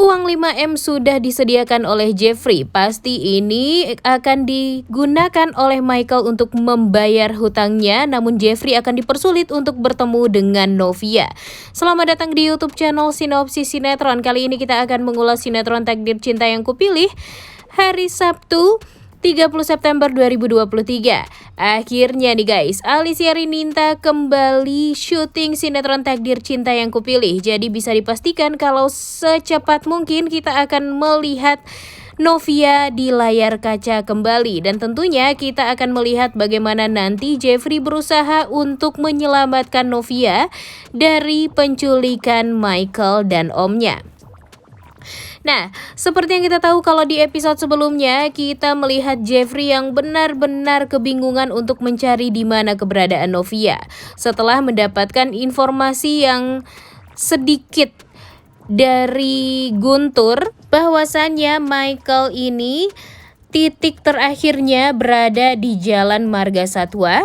Uang 5M sudah disediakan oleh Jeffrey. Pasti ini akan digunakan oleh Michael untuk membayar hutangnya, namun Jeffrey akan dipersulit untuk bertemu dengan Novia. Selamat datang di YouTube channel Sinopsis Sinetron. Kali ini kita akan mengulas sinetron Takdir Cinta Yang Kupilih hari Sabtu 30 September 2023. Akhirnya nih guys, Alicia Rininta kembali syuting sinetron Takdir Cinta Yang Kupilih. Jadi bisa dipastikan kalau secepat mungkin kita akan melihat Novia di layar kaca kembali. Dan tentunya kita akan melihat bagaimana nanti Jeffrey berusaha untuk menyelamatkan Novia dari penculikan Michael dan omnya. Nah, seperti yang kita tahu kalau di episode sebelumnya kita melihat Jeffrey yang benar-benar kebingungan untuk mencari di mana keberadaan Novia. Setelah mendapatkan informasi yang sedikit dari Guntur bahwasannya Michael ini titik terakhirnya berada di Jalan Marga Satwa.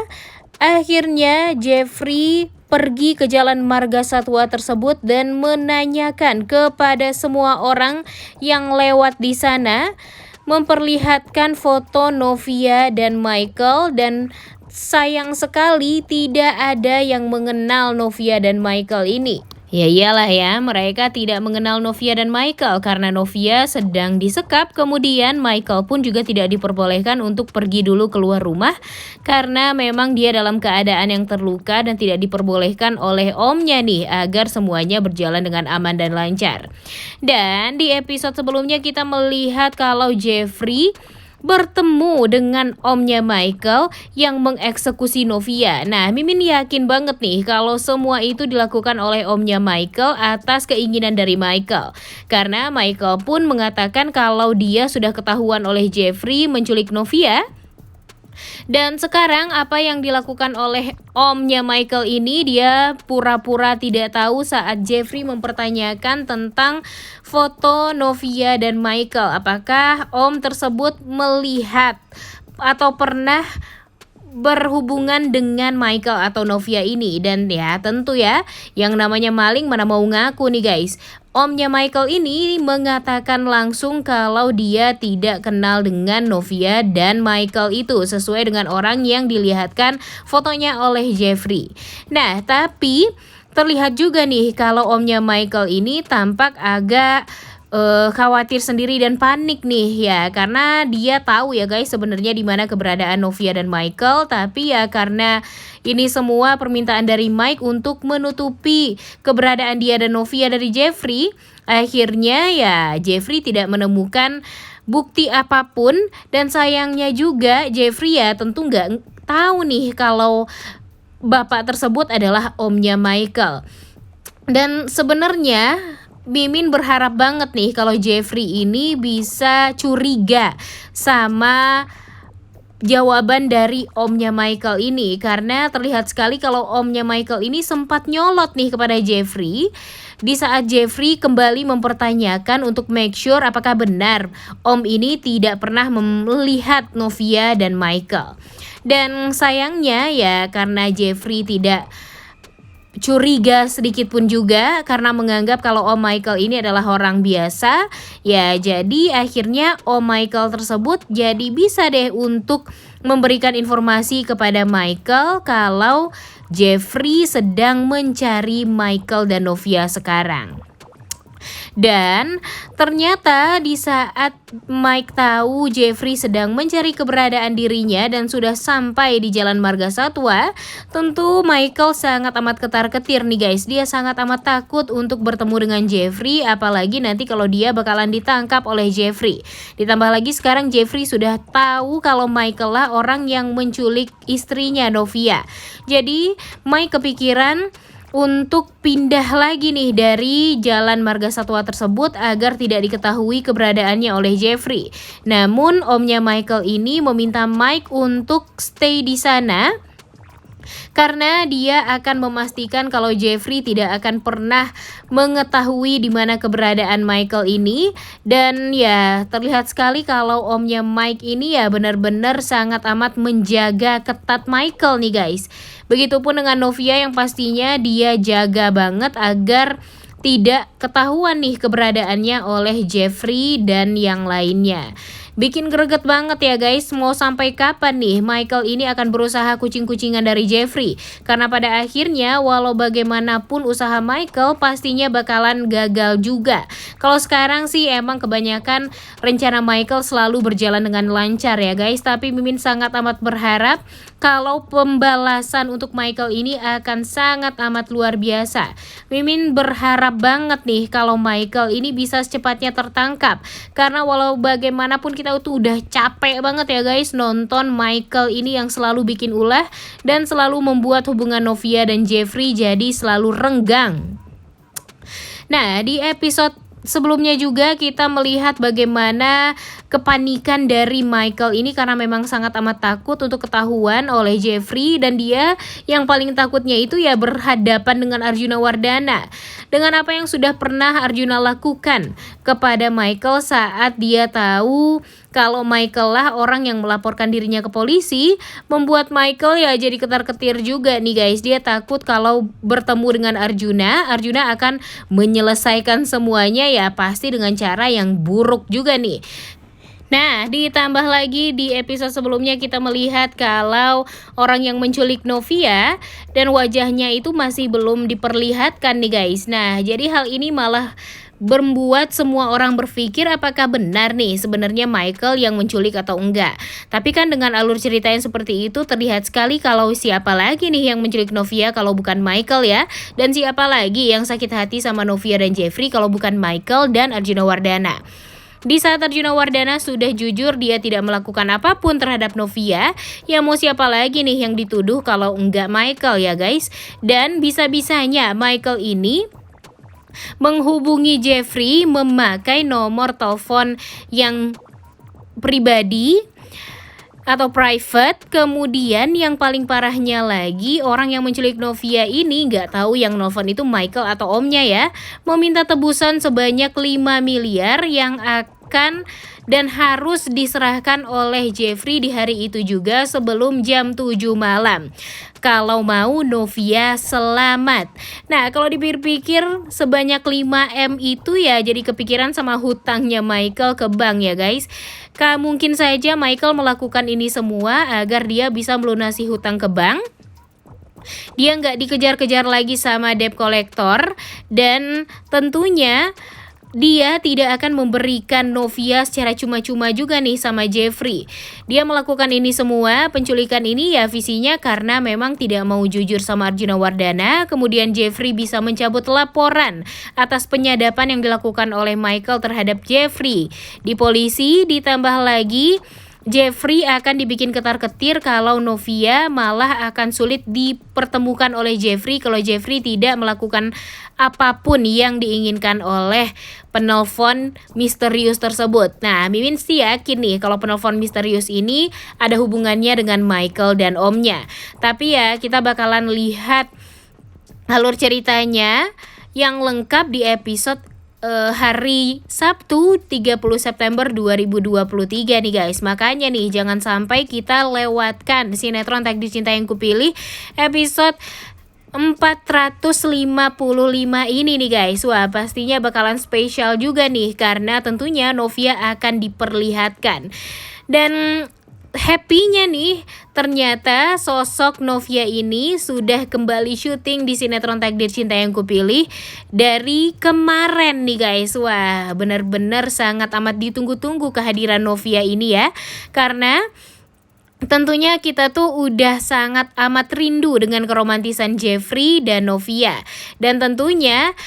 Akhirnya Jeffrey pergi ke Jalan Marga Satwa tersebut dan menanyakan kepada semua orang yang lewat di sana, memperlihatkan foto Novia dan Michael, dan sayang sekali tidak ada yang mengenal Novia dan Michael ini. Ya iyalah ya, mereka tidak mengenal Novia dan Michael karena Novia sedang disekap, kemudian Michael pun juga tidak diperbolehkan untuk pergi dulu keluar rumah karena memang dia dalam keadaan yang terluka dan tidak diperbolehkan oleh omnya nih agar semuanya berjalan dengan aman dan lancar. Dan di episode sebelumnya kita melihat kalau Jeffrey bertemu dengan omnya Michael yang mengeksekusi Novia. Nah, Mimin yakin banget nih kalau semua itu dilakukan oleh omnya Michael atas keinginan dari Michael. Karena Michael pun mengatakan kalau dia sudah ketahuan oleh Jeffrey menculik Novia. Dan sekarang apa yang dilakukan oleh omnya Michael ini, dia pura-pura tidak tahu saat Jeffrey mempertanyakan tentang foto Novia dan Michael. Apakah om tersebut melihat atau pernah berhubungan dengan Michael atau Novia ini? Dan ya tentu ya, yang namanya maling mana mau ngaku nih guys. Omnya Michael ini mengatakan langsung kalau dia tidak kenal dengan Novia dan Michael itu, sesuai dengan orang yang dilihatkan fotonya oleh Jeffrey. Nah, tapi terlihat juga nih kalau omnya Michael ini tampak agak khawatir sendiri dan panik nih ya, karena dia tahu ya guys sebenarnya di mana keberadaan Novia dan Michael, tapi ya karena ini semua permintaan dari Mike untuk menutupi keberadaan dia dan Novia dari Jeffrey, akhirnya ya Jeffrey tidak menemukan bukti apapun. Dan sayangnya juga Jeffrey ya tentu nggak tahu nih kalau bapak tersebut adalah omnya Michael. Dan sebenarnya Mimin berharap banget nih kalau Jeffrey ini bisa curiga sama jawaban dari omnya Michael ini, karena terlihat sekali kalau omnya Michael ini sempat nyolot nih kepada Jeffrey di saat Jeffrey kembali mempertanyakan untuk make sure apakah benar om ini tidak pernah melihat Novia dan Michael. Dan sayangnya ya karena Jeffrey tidak curiga sedikit pun juga karena menganggap kalau Om Michael ini adalah orang biasa, ya jadi akhirnya Om Michael tersebut jadi bisa deh untuk memberikan informasi kepada Michael kalau Jeffrey sedang mencari Michael dan Novia sekarang. Dan ternyata di saat Mike tahu Jeffrey sedang mencari keberadaan dirinya dan sudah sampai di Jalan Marga Satwa, tentu Michael sangat amat ketar-ketir nih guys. Dia sangat amat takut untuk bertemu dengan Jeffrey, apalagi nanti kalau dia bakalan ditangkap oleh Jeffrey. Ditambah lagi sekarang Jeffrey sudah tahu kalau Michael lah orang yang menculik istrinya Novia. Jadi Mike kepikiran untuk pindah lagi nih dari Jalan Marga Satwa tersebut agar tidak diketahui keberadaannya oleh Jeffrey. Namun omnya Michael ini meminta Mike untuk stay di sana karena dia akan memastikan kalau Jeffrey tidak akan pernah mengetahui di mana keberadaan Michael ini. Dan ya terlihat sekali kalau omnya Mike ini ya benar-benar sangat amat menjaga ketat Michael nih guys. Begitupun dengan Novia yang pastinya dia jaga banget agar tidak ketahuan nih keberadaannya oleh Jeffrey dan yang lainnya. Bikin greget banget ya guys, mau sampai kapan nih Michael ini akan berusaha kucing-kucingan dari Jeffrey? Karena pada akhirnya walau bagaimanapun usaha Michael pastinya bakalan gagal juga. Kalau sekarang sih emang kebanyakan rencana Michael selalu berjalan dengan lancar ya guys, tapi Mimin sangat amat berharap kalau pembalasan untuk Michael ini akan sangat amat luar biasa. Mimin berharap banget nih kalau Michael ini bisa secepatnya tertangkap. Karena walau bagaimanapun kita tuh udah capek banget ya guys nonton Michael ini yang selalu bikin ulah dan selalu membuat hubungan Novia dan Jeffrey jadi selalu renggang. Nah, di episode sebelumnya juga kita melihat bagaimana kepanikan dari Michael ini karena memang sangat amat takut untuk ketahuan oleh Jeffrey, dan dia yang paling takutnya itu ya berhadapan dengan Arjuna Wardana. Dengan apa yang sudah pernah Arjuna lakukan kepada Michael saat dia tahu kalau Michael lah orang yang melaporkan dirinya ke polisi, membuat Michael ya jadi ketar-ketir juga nih guys. Dia takut kalau bertemu dengan Arjuna akan menyelesaikan semuanya ya pasti dengan cara yang buruk juga nih. Nah, ditambah lagi di episode sebelumnya kita melihat kalau orang yang menculik Novia dan wajahnya itu masih belum diperlihatkan nih guys. Nah, jadi hal ini malah membuat semua orang berpikir apakah benar nih sebenarnya Michael yang menculik atau enggak. Tapi kan dengan alur cerita yang seperti itu terlihat sekali kalau siapa lagi nih yang menculik Novia kalau bukan Michael ya. Dan siapa lagi yang sakit hati sama Novia dan Jeffrey kalau bukan Michael dan Arjuna Wardana. Di saat Arjuna Wardana sudah jujur dia tidak melakukan apapun terhadap Novia, ya mau siapa lagi nih yang dituduh kalau enggak Michael ya guys. Dan bisa-bisanya Michael ini menghubungi Jeffrey memakai nomor telepon yang pribadi atau private. Kemudian yang paling parahnya lagi, orang yang menculik Novia ini nggak tahu yang nelfon itu Michael atau omnya ya, meminta tebusan sebanyak 5 miliar yang akan dan harus diserahkan oleh Jeffrey di hari itu juga sebelum jam 7 malam. Kalau mau Novia selamat. Nah, kalau dipikir-pikir sebanyak 5M itu ya jadi kepikiran sama hutangnya Michael ke bank ya guys. Mungkin saja Michael melakukan ini semua agar dia bisa melunasi hutang ke bank. Dia nggak dikejar-kejar lagi sama debt collector, dan tentunya dia tidak akan memberikan Novia secara cuma-cuma juga nih sama Jeffrey. Dia melakukan ini semua, penculikan ini ya visinya karena memang tidak mau jujur sama Arjuna Wardana. Kemudian Jeffrey bisa mencabut laporan atas penyadapan yang dilakukan oleh Michael terhadap Jeffrey di polisi. Ditambah lagi Jeffrey akan dibikin ketar-ketir kalau Novia malah akan sulit dipertemukan oleh Jeffrey kalau Jeffrey tidak melakukan apapun yang diinginkan oleh penelpon misterius tersebut. Nah, Mimin sih yakin nih kalau penelpon misterius ini ada hubungannya dengan Michael dan omnya. Tapi ya kita bakalan lihat alur ceritanya yang lengkap di episode hari Sabtu 30 September 2023 nih guys. Makanya nih jangan sampai kita lewatkan sinetron Takdir Cinta Yang Kupilih episode 455 ini nih guys. Wah, pastinya bakalan spesial juga nih karena tentunya Novia akan diperlihatkan. Dan happy-nya nih, ternyata sosok Novia ini sudah kembali syuting di sinetron Takdir Cinta Yang Kupilih dari kemarin nih guys. Wah, benar-benar sangat amat ditunggu-tunggu kehadiran Novia ini ya. Karena tentunya kita tuh udah sangat amat rindu dengan keromantisan Jeffrey dan Novia. Dan tentunya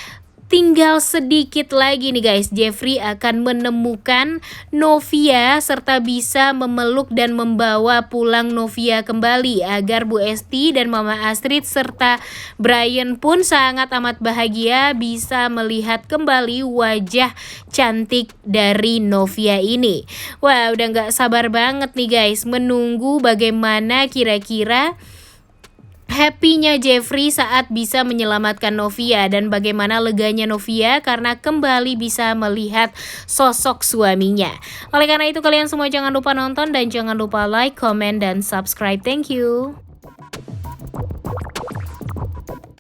tinggal sedikit lagi nih guys, Jeffrey akan menemukan Novia serta bisa memeluk dan membawa pulang Novia kembali agar Bu Esti dan Mama Astrid serta Brian pun sangat amat bahagia bisa melihat kembali wajah cantik dari Novia ini. Wah, udah gak sabar banget nih guys menunggu bagaimana kira-kira happy-nya Jeffrey saat bisa menyelamatkan Novia dan bagaimana leganya Novia karena kembali bisa melihat sosok suaminya. Oleh karena itu kalian semua jangan lupa nonton dan jangan lupa like, comment, dan subscribe. Thank you.